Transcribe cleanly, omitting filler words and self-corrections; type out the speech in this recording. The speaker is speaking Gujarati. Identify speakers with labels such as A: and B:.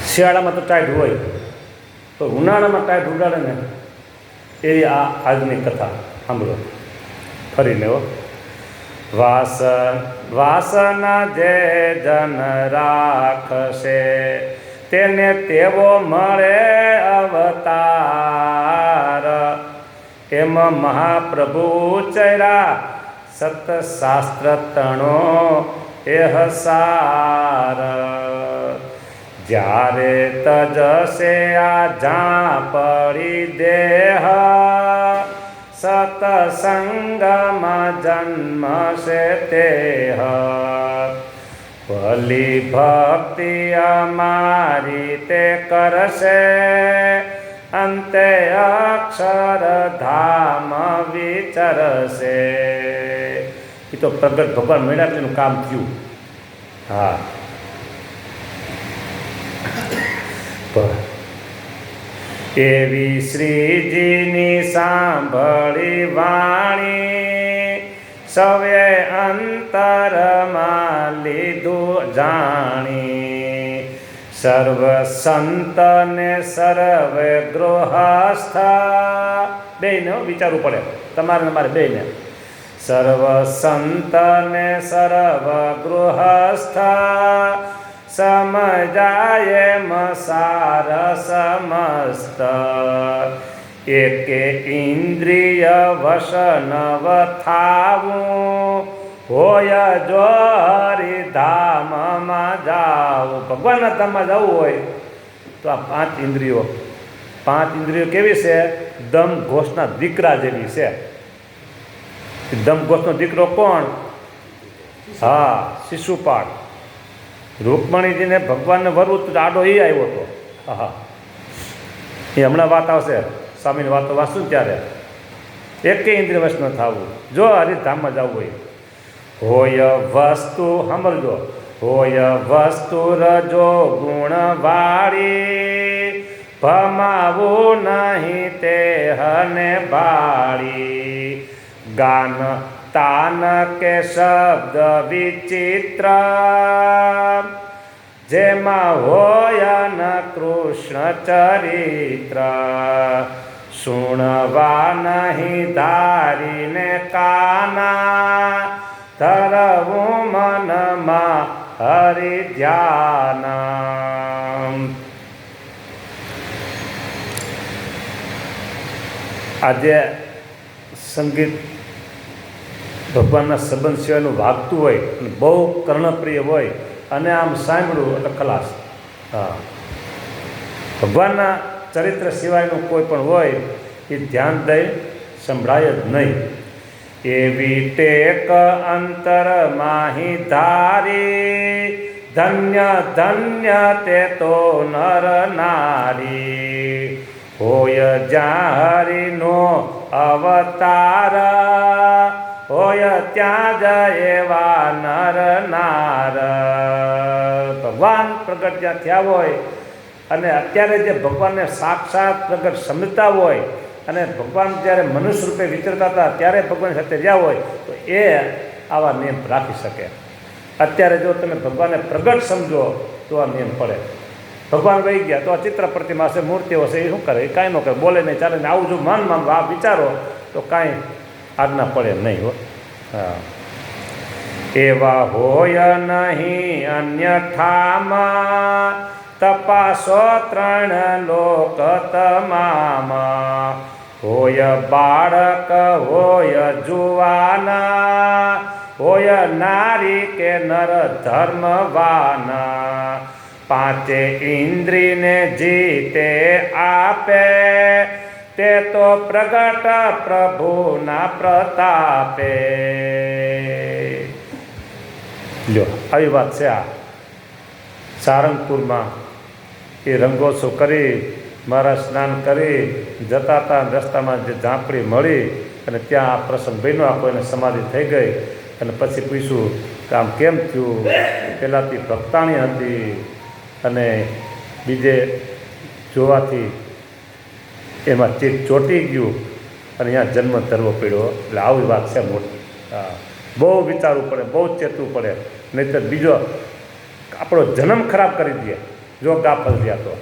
A: શિયાળામાં તો ટાઈટ હોય, તો ઉનાળામાં ટાઈટ ઉડાડે ને એ આ આજની કથા સાંભળો ફરીને. હો વાસન જે જન રાખશે તેને તેવો મળે અવતાર. એમ મહાપ્રભુ ચર્યા સતશાસ્ત્ર તણો સાર. જ્યારે તજશે આ ઝાંપડી દેહ સતસંગમાં જન્મશે તેહ. ભલી ભક્તિ અમારી તે કરશે અંતે અક્ષરધામ વિચરશે. એ તો પ્રગટ ભગવાન મળ્યા તેનું કામ થયું. હા, એવી શ્રીજીની સાંભળી વાણી સવે અંતરમાં લીધું જાણી. સર્વ સંતને સર્વે ગૃહસ્થ બેયને વિચારવું પડે તમારે મારે બેયને. સર્વ સંતને સર્વ ગૃહસ્થ સમજાય મસાર સમસ્ત. એકે ઇન્દ્રિય વસનવ થાવું હોય જો હરિધામમાં જાવું. ભગવાનના ધામમાં જવું હોય તો આ પાંચ ઇન્દ્રિયો કેવી છે? દમ ઘોષના દીકરા જેવી છે. દમ ઘોષનો દીકરો કોણ? હા, શિશુપાળ. રૂકમણીજીને ભગવાનને વરવું તો આડો એ આવ્યો હતો. હા, એ હમણાં વાત આવશે, સ્વામીની વાતો વાંચશું ને ત્યારે. એકે ઇન્દ્રિય વશ ન થવું જો હરિધામમાં જવું હોય વસ્તુ સાંભળજો. હોય વસ્તુ રજો ગુણવાળી ભમાવું નહીં તે હને બાળી. ગાન તાન કે શબ્દ વિચિત્ર જેમાં હોય ન કૃષ્ણ ચરિત્ર. સુણવા નહીં ધારીને કાના ધરવું મનમાં હરિ ધ્યાન. આજે સંગીત ભગવાનના સંબંધ સિવાયનું વાગતું હોય અને બહુ કર્ણપ્રિય હોય અને આમ સાંભળવું એટલે ખલાસ. હા, ભગવાનના ચરિત્ર સિવાયનું કોઈ પણ હોય એ ધ્યાન દઈ સંભળાય જ નહીં. એવી ટેક અંતર માહી ધારી ધન્ય ધન્ય તે તો નર નારી. હોય જ્યાં હરિનો અવતાર હોય ત્યાં જ એવા નર નાર. ભગવાન પ્રગટ જ્યાં થયા હોય અને અત્યારે જે ભગવાનને સાક્ષાત પ્રગટ સમજતા હોય અને ભગવાન જ્યારે મનુષ્ય રૂપે વિચરતા હતા ત્યારે ભગવાન સાથે રહ્યા હોય તો એ આવા નિયમ રાખી શકે. અત્યારે જો તમે ભગવાનને પ્રગટ સમજો તો આ નિયમ પડે. ભગવાન વહી ગયા તો આ ચિત્ર પ્રતિમા છે, મૂર્તિઓ છે, એ શું કરે? એ કાંઈ ન કરે, બોલે નહીં, ચાલે નહીં. આવું જો મનમાં આ વિચારો તો કાંઈ આજ્ઞા પડે નહીં. હો હા, એવા હોય નહીં અન્યથામાં તપાસો ત્રણ લોક તમામાં. હોય બાળક હોય જુવાના હોય નારી કે નર ધર્મવાના. પાંચે ઇન્દ્રિયને જીતે આપે તે તો પ્રગટ પ્રભુના પ્રતાપે. લ્યો આવી વાત છે. આ સારંગપુરમાં એ રંગોત્સવ કરી મહારાજ સ્નાન કરી જતા હતા, રસ્તામાં જે ઝાંપડી મળી અને ત્યાં આ પ્રસંગ બન્યો. આખો એને સમાધિ થઈ ગઈ અને પછી પૂછ્યું કે આમ કેમ થયું? પહેલાંથી ભક્તાણી હતી અને બીજે જોવાથી એમાં ચિત્ત ચોંટી ગયું અને અહીંયા જન્મ ધરવો પડ્યો. એટલે આવી વાત છે મોટી. હા, બહુ વિચારવું પડે, બહુ ચેતવું પડે, નહીંતર બીજો આપણો જન્મ ખરાબ કરી દે. જો ગાફલ થયા તો